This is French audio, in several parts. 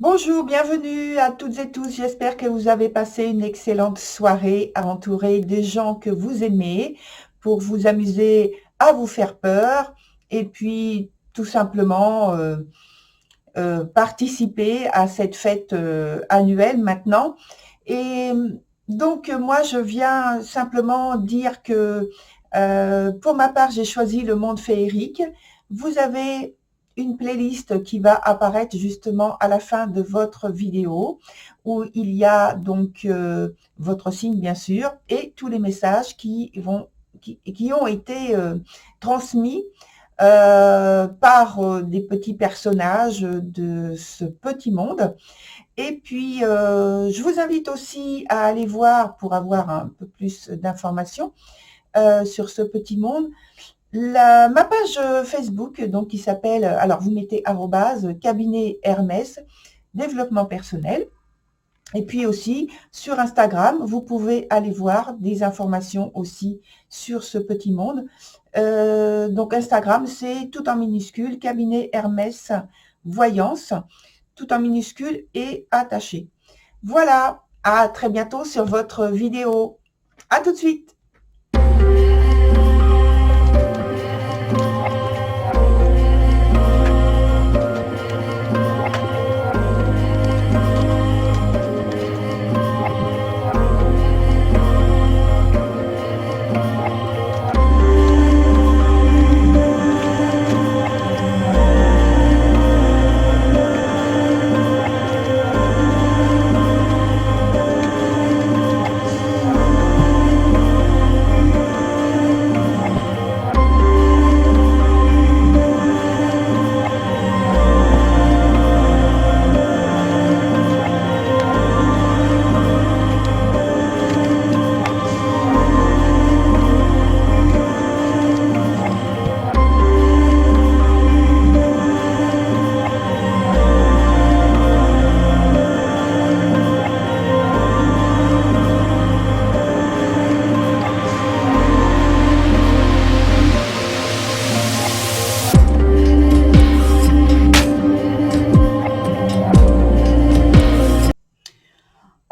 Bonjour, bienvenue à toutes et tous. J'espère que vous avez passé une excellente soirée entourée des gens que vous aimez pour vous amuser à vous faire peur et puis tout simplement participer à cette fête annuelle maintenant. Et donc moi je viens simplement dire que pour ma part j'ai choisi le monde féerique. Vous avez une playlist qui va apparaître justement à la fin de votre vidéo où il y a donc votre signe bien sûr et tous les messages qui ont été transmis par des petits personnages de ce petit monde. Et puis, je vous invite aussi à aller voir, pour avoir un peu plus d'informations sur ce petit monde, ma page Facebook, donc qui s'appelle, alors vous mettez arrobase cabinet Hermès développement personnel. Et puis aussi sur Instagram, vous pouvez aller voir des informations aussi sur ce petit monde. Donc Instagram, c'est tout en minuscule, cabinet Hermès Voyance, tout en minuscule et attaché. Voilà, à très bientôt sur votre vidéo. À tout de suite.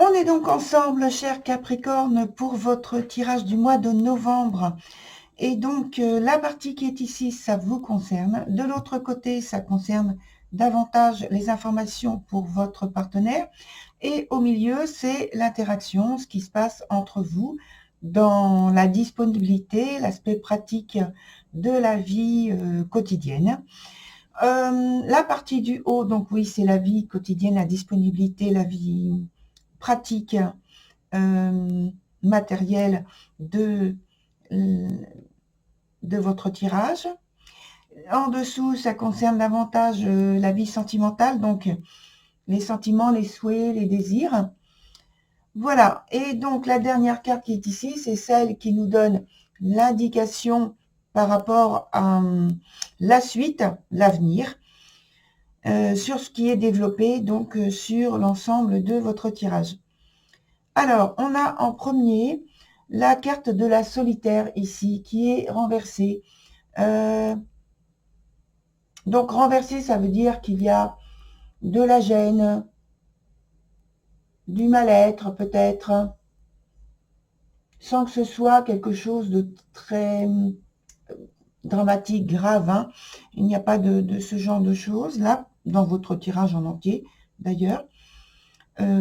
On est donc ensemble, chers Capricorne, pour votre tirage du mois de novembre. Et donc, la partie qui est ici, ça vous concerne. De l'autre côté, ça concerne davantage les informations pour votre partenaire. Et au milieu, c'est l'interaction, ce qui se passe entre vous dans la disponibilité, l'aspect pratique de la vie quotidienne. La partie du haut, donc oui, c'est la vie quotidienne, la disponibilité, la vie pratique, matérielle de votre tirage. En dessous, ça concerne davantage la vie sentimentale, donc les sentiments, les souhaits, les désirs. Voilà. Et donc, la dernière carte qui est ici, c'est celle qui nous donne l'indication par rapport à la suite, l'avenir, sur ce qui est développé, donc sur l'ensemble de votre tirage. Alors, on a en premier la carte de la solitaire ici, qui est renversée. Donc, renversée, ça veut dire qu'il y a de la gêne, du mal-être peut-être, sans que ce soit quelque chose de très dramatique, grave. Hein. Il n'y a pas de ce genre de choses, là, dans votre tirage en entier, d'ailleurs.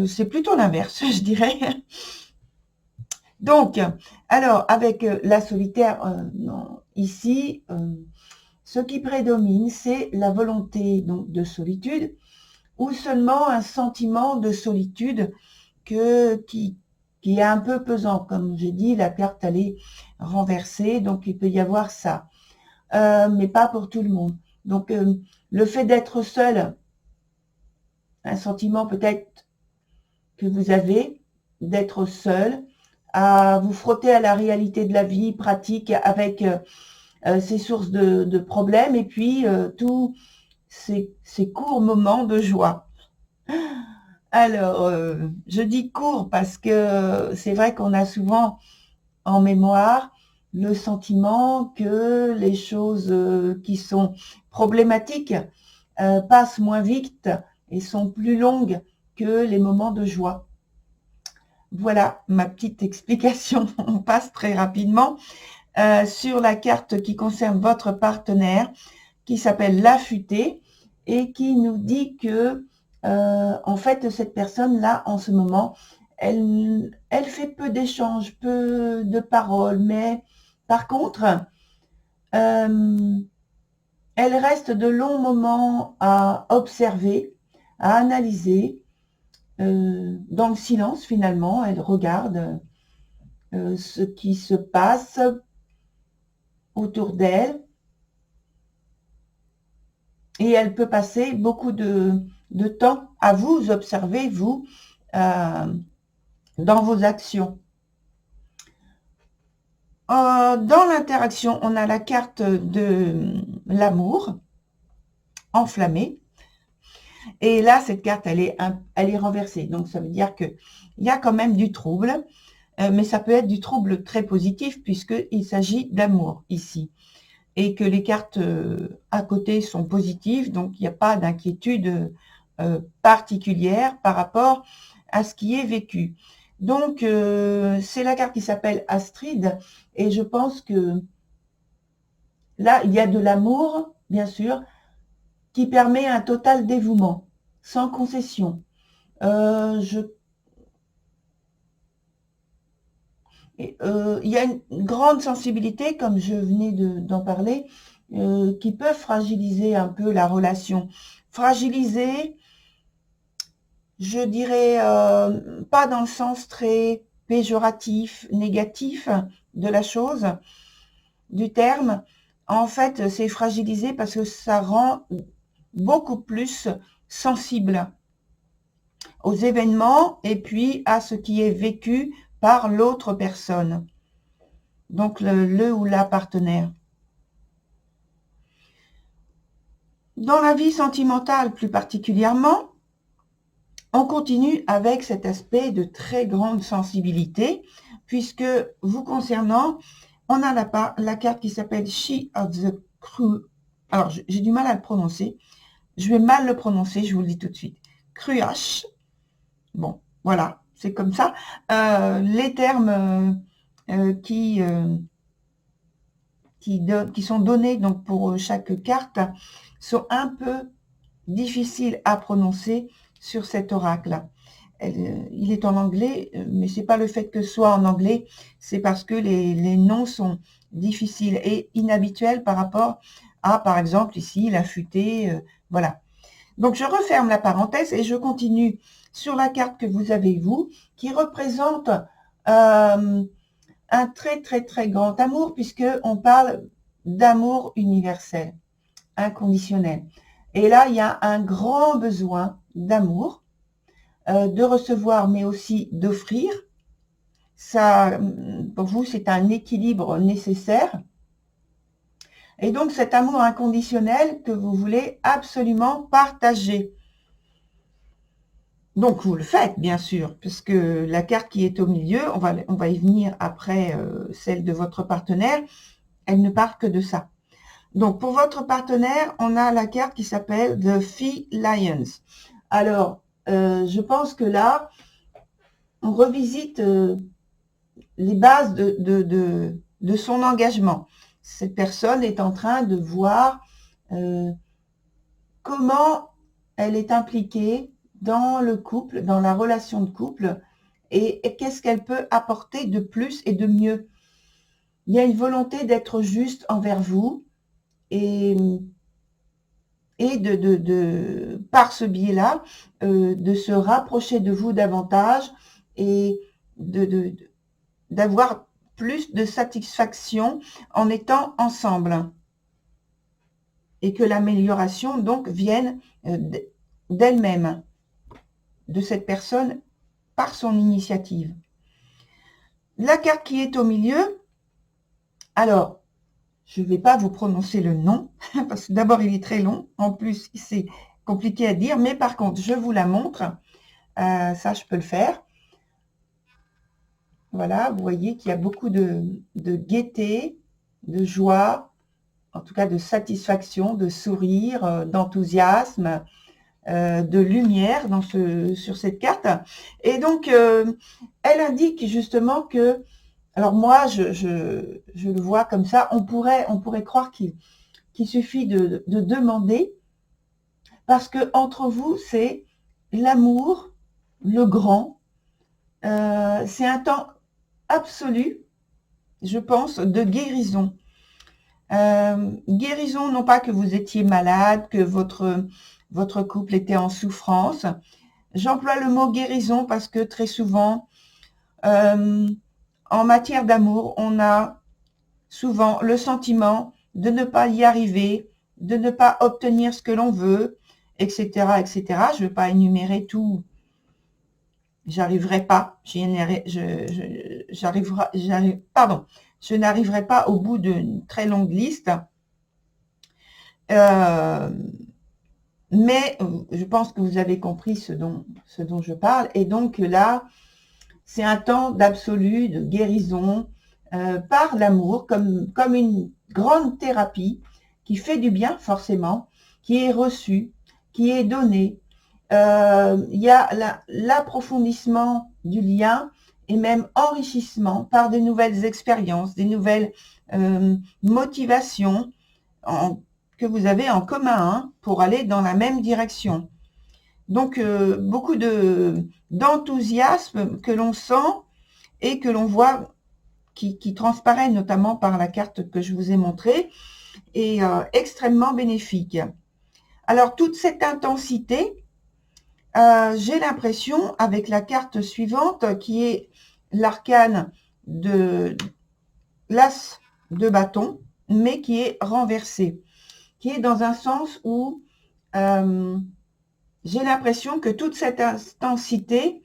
C'est plutôt l'inverse, je dirais. Donc, alors, avec la solitaire, non, ici, ce qui prédomine, c'est la volonté donc, de solitude, ou seulement un sentiment de solitude qui est un peu pesant. Comme j'ai dit, la carte, elle est renversée, donc il peut y avoir ça. Mais pas pour tout le monde. Donc, le fait d'être seul, un sentiment peut-être que vous avez, d'être seul, à vous frotter à la réalité de la vie pratique avec ces sources de problèmes et puis tous ces courts moments de joie. Alors, je dis court parce que c'est vrai qu'on a souvent en mémoire le sentiment que les choses qui sont problématiques passent moins vite et sont plus longues que les moments de joie. Voilà ma petite explication. On passe très rapidement sur la carte qui concerne votre partenaire, qui s'appelle l'affûté et qui nous dit que en fait cette personne-là en ce moment, elle fait peu d'échanges, peu de paroles, mais par contre, elle reste de longs moments à observer, à analyser, dans le silence finalement. Elle regarde ce qui se passe autour d'elle et elle peut passer beaucoup de temps à vous observer, vous, dans vos actions. Dans l'interaction, on a la carte de l'amour enflammé. Et là, cette carte, elle est renversée. Donc, ça veut dire qu'il y a quand même du trouble, mais ça peut être du trouble très positif puisqu'il s'agit d'amour ici. Et que les cartes à côté sont positives, donc il n'y a pas d'inquiétude particulière par rapport à ce qui est vécu. Donc, c'est la carte qui s'appelle Astrid, et je pense que là, il y a de l'amour, bien sûr, qui permet un total dévouement, sans concession. Il y a une grande sensibilité, comme je venais d'en parler, qui peut fragiliser un peu la relation. Fragiliser, je dirais, pas dans le sens très péjoratif, négatif de la chose, du terme. En fait, c'est fragiliser parce que ça rend beaucoup plus sensible aux événements et puis à ce qui est vécu par l'autre personne, donc le ou la partenaire. Dans la vie sentimentale plus particulièrement, on continue avec cet aspect de très grande sensibilité, puisque vous concernant, on a la carte qui s'appelle She of the Cru. Alors, j'ai du mal à le prononcer. Je vais mal le prononcer, je vous le dis tout de suite. Cruache. Bon, voilà, c'est comme ça. Les termes qui sont donnés donc pour chaque carte sont un peu difficiles à prononcer sur cet oracle. Il est en anglais, mais c'est pas le fait que ce soit en anglais, c'est parce que les noms sont difficiles et inhabituels par rapport à, par exemple, ici, l'affûté, voilà. Donc, je referme la parenthèse et je continue sur la carte que vous avez, vous, qui représente un très, très, très grand amour, puisqu'on parle d'amour universel, inconditionnel. Et là, il y a un grand besoin d'amour, de recevoir, mais aussi d'offrir. Ça, pour vous, c'est un équilibre nécessaire. Et donc, cet amour inconditionnel que vous voulez absolument partager. Donc, vous le faites, bien sûr, puisque la carte qui est au milieu, on va y venir après celle de votre partenaire, elle ne parle que de ça. Donc, pour votre partenaire, on a la carte qui s'appelle The Fee Lions. Alors, je pense que là, on revisite les bases de son engagement. Cette personne est en train de voir comment elle est impliquée dans le couple, dans la relation de couple, et qu'est-ce qu'elle peut apporter de plus et de mieux. Il y a une volonté d'être juste envers vous et par ce biais-là, de se rapprocher de vous davantage et d'avoir plus de satisfaction en étant ensemble. Et que l'amélioration, donc, vienne d'elle-même, de cette personne, par son initiative. La carte qui est au milieu, alors, je ne vais pas vous prononcer le nom, parce que d'abord, il est très long. En plus, c'est compliqué à dire, mais par contre, je vous la montre. Ça, je peux le faire. Voilà, vous voyez qu'il y a beaucoup de gaieté, de joie, en tout cas de satisfaction, de sourire, d'enthousiasme, de lumière sur cette carte. Et donc, elle indique justement que, alors moi, je le vois comme ça, on pourrait croire qu'il suffit de demander, parce que entre vous, c'est l'amour, le grand. C'est un temps absolu, je pense, de guérison. Guérison, non pas que vous étiez malade, que votre couple était en souffrance. J'emploie le mot guérison parce que très souvent, en matière d'amour, on a souvent le sentiment de ne pas y arriver, de ne pas obtenir ce que l'on veut, etc., etc. Je ne vais pas énumérer tout. J'arriverai pas. Je n'arriverai pas au bout d'une très longue liste. Mais je pense que vous avez compris ce dont je parle. Et donc là, c'est un temps d'absolu, de guérison par l'amour, comme une grande thérapie qui fait du bien forcément, qui est reçue, qui est donnée. Il y a l'approfondissement du lien et même enrichissement par des nouvelles expériences, des nouvelles motivations que vous avez en commun hein, pour aller dans la même direction. Donc, beaucoup d'enthousiasme que l'on sent et que l'on voit qui transparaît notamment par la carte que je vous ai montrée est extrêmement bénéfique. Alors, toute cette intensité, j'ai l'impression, avec la carte suivante, qui est l'arcane de l'as de bâton, mais qui est renversé, qui est dans un sens où j'ai l'impression que toute cette intensité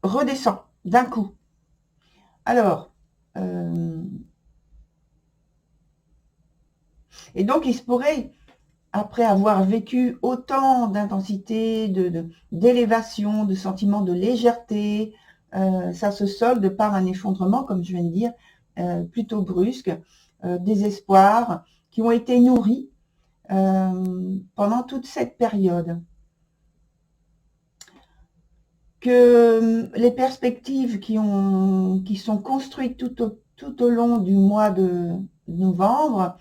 redescend d'un coup. Alors, et donc il se pourrait, après avoir vécu autant d'intensité, d'élévation, de sentiments de légèreté, ça se solde par un effondrement, comme je viens de dire, plutôt brusque, des espoirs qui ont été nourris pendant toute cette période. Que les perspectives qui sont construites tout au long du mois de novembre,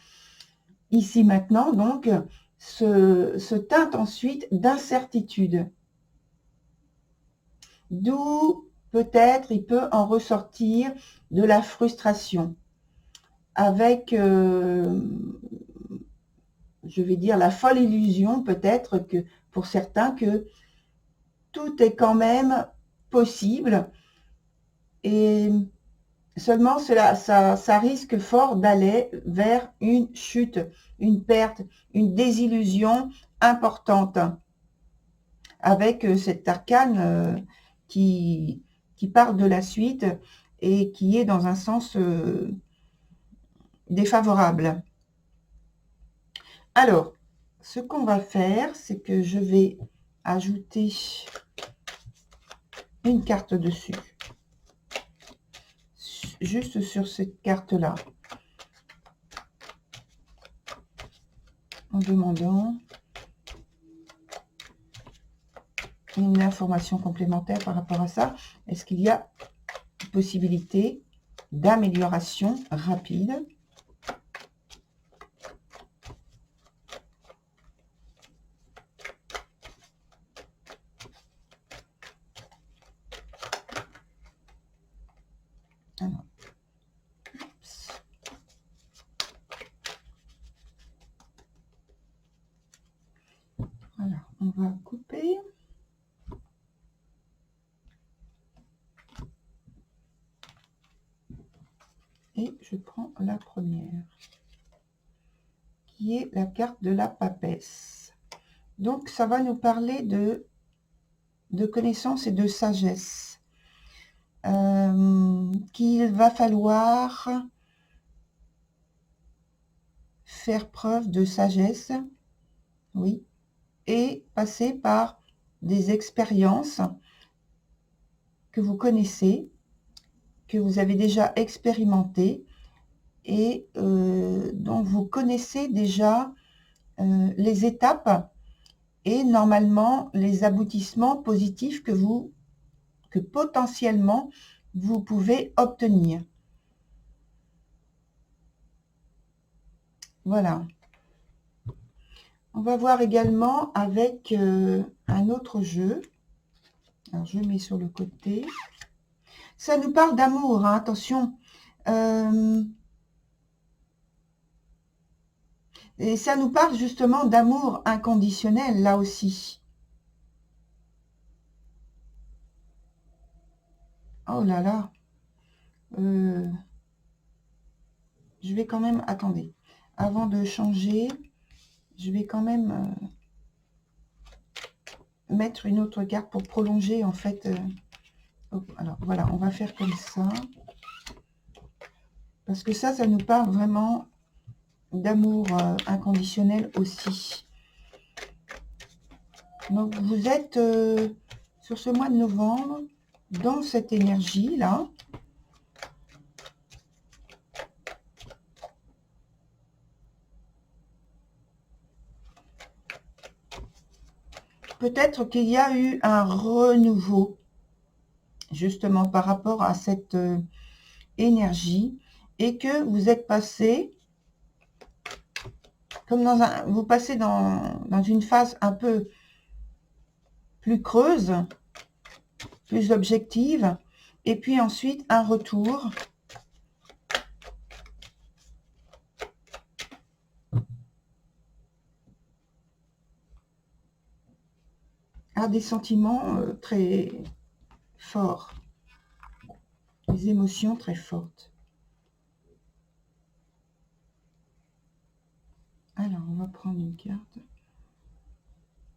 ici maintenant, donc, se teintent ensuite d'incertitude. D'où peut-être il peut en ressortir de la frustration, avec, je vais dire, la folle illusion peut-être que pour certains que tout est quand même possible et seulement ça risque fort d'aller vers une chute, une perte, une désillusion importante avec cet arcane qui part de la suite et qui est dans un sens défavorable. Alors, ce qu'on va faire, c'est que je vais ajouter une carte dessus, juste sur cette carte-là, en demandant une information complémentaire par rapport à ça. Est-ce qu'il y a possibilité d'amélioration rapide ? Alors. Voilà, on va couper. Et je prends la première, qui est la carte de la papesse. Donc, ça va nous parler de connaissance et de sagesse. Qu'il va falloir faire preuve de sagesse, oui, et passer par des expériences que vous connaissez, que vous avez déjà expérimentées, et dont vous connaissez déjà les étapes et normalement les aboutissements positifs que potentiellement vous pouvez obtenir. Voilà. On va voir également avec un autre jeu. Alors, je mets sur le côté. Ça nous parle d'amour, hein, attention. Et ça nous parle justement d'amour inconditionnel, là aussi. Oh là là. Je vais quand même... Attendez. Avant de changer, je vais quand même mettre une autre carte pour prolonger, en fait. Alors, voilà, on va faire comme ça. Parce que ça nous parle vraiment d'amour inconditionnel aussi. Donc, vous êtes sur ce mois de novembre, dans cette énergie-là. Peut-être qu'il y a eu un renouveau, justement, par rapport à cette énergie, et que vous êtes passé, comme vous passez dans une phase un peu plus creuse, plus objective, et puis ensuite un retour à des sentiments très forts, des émotions très fortes. Alors, on va prendre une carte.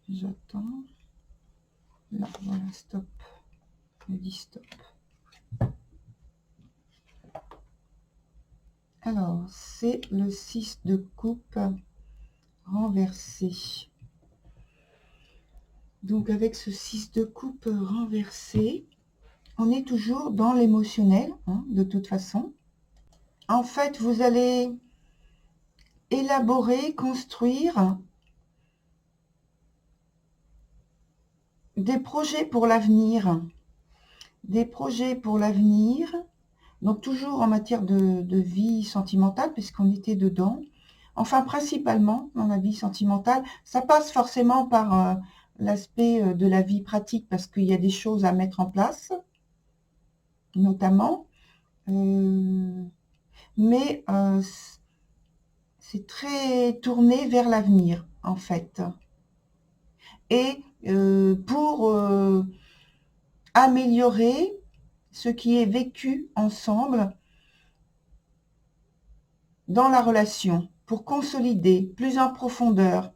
J'attends. Là, voilà, stop. On dit stop. Alors, c'est le 6 de coupe renversé. Donc, avec ce 6 de coupe renversé, on est toujours dans l'émotionnel, hein, de toute façon. En fait, vous allez élaborer, construire des projets pour l'avenir. Des projets pour l'avenir, donc toujours en matière de vie sentimentale, puisqu'on était dedans. Enfin, principalement dans la vie sentimentale. Ça passe forcément par l'aspect de la vie pratique, parce qu'il y a des choses à mettre en place, notamment. Mais c'est très tourné vers l'avenir, en fait. Et pour améliorer ce qui est vécu ensemble dans la relation, pour consolider plus en profondeur.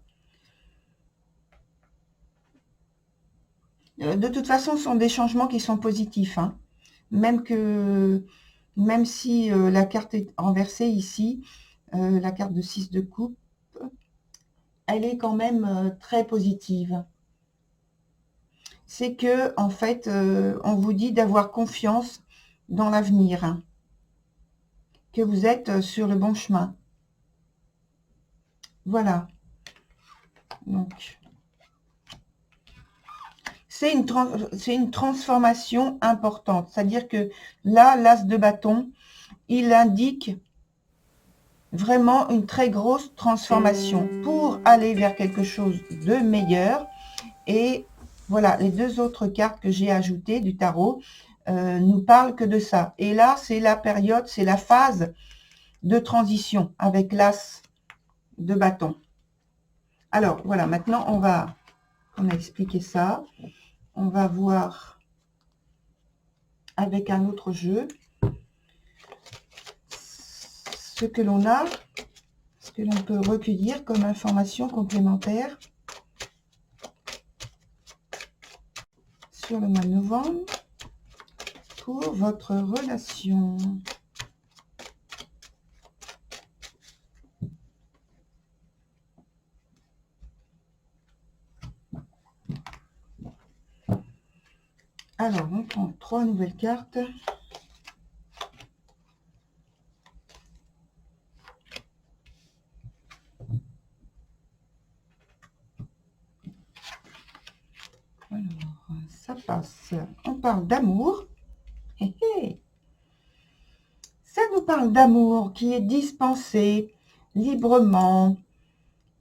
De toute façon, ce sont des changements qui sont positifs, hein. Même si la carte est renversée ici, la carte de 6 de coupe, elle est quand même très positive. C'est que, en fait, on vous dit d'avoir confiance dans l'avenir, hein, que vous êtes sur le bon chemin. Voilà. Donc, c'est une transformation importante. C'est-à-dire que là, l'as de bâton, il indique vraiment une très grosse transformation pour aller vers quelque chose de meilleur. Et voilà, les deux autres cartes que j'ai ajoutées du tarot nous parlent que de ça. Et là, c'est la période, c'est la phase de transition avec l'as de bâton. Alors, voilà, maintenant, on a expliqué ça. On va voir avec un autre jeu ce que l'on a, ce que l'on peut recueillir comme information complémentaire sur le mois de novembre pour votre relation. Alors, on prend 3 nouvelles cartes. passe? On parle d'amour. Ça nous parle d'amour qui est dispensé librement.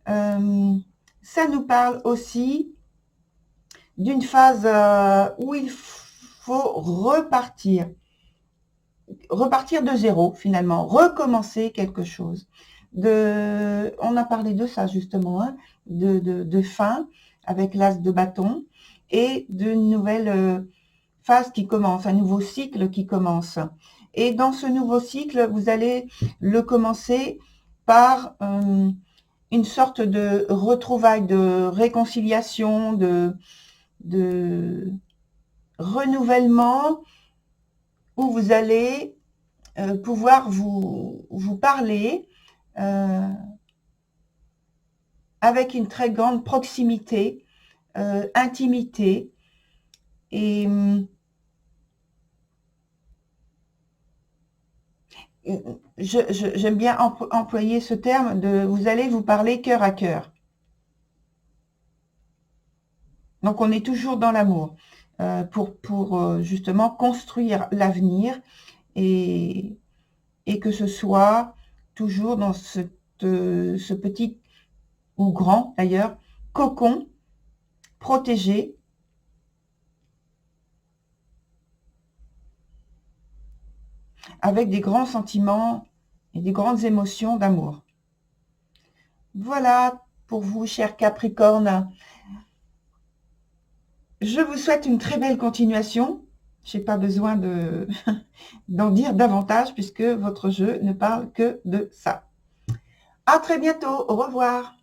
Ça nous parle aussi d'une phase où il faut repartir de zéro finalement, recommencer quelque chose. On a parlé de ça justement, hein, de fin avec l'as de bâton et d'une nouvelle phase qui commence, un nouveau cycle qui commence. Et dans ce nouveau cycle, vous allez le commencer par une sorte de retrouvaille, de réconciliation, de renouvellement, où vous allez pouvoir vous parler avec une très grande proximité, intimité, et j'aime bien employer ce terme de vous allez vous parler cœur à cœur. Donc on est toujours dans l'amour pour justement construire l'avenir et que ce soit toujours dans ce petit ou grand d'ailleurs cocon protégé avec des grands sentiments et des grandes émotions d'amour. Voilà pour vous, chers Capricornes. Je vous souhaite une très belle continuation. Je n'ai pas besoin d'en dire davantage puisque votre jeu ne parle que de ça. À très bientôt. Au revoir.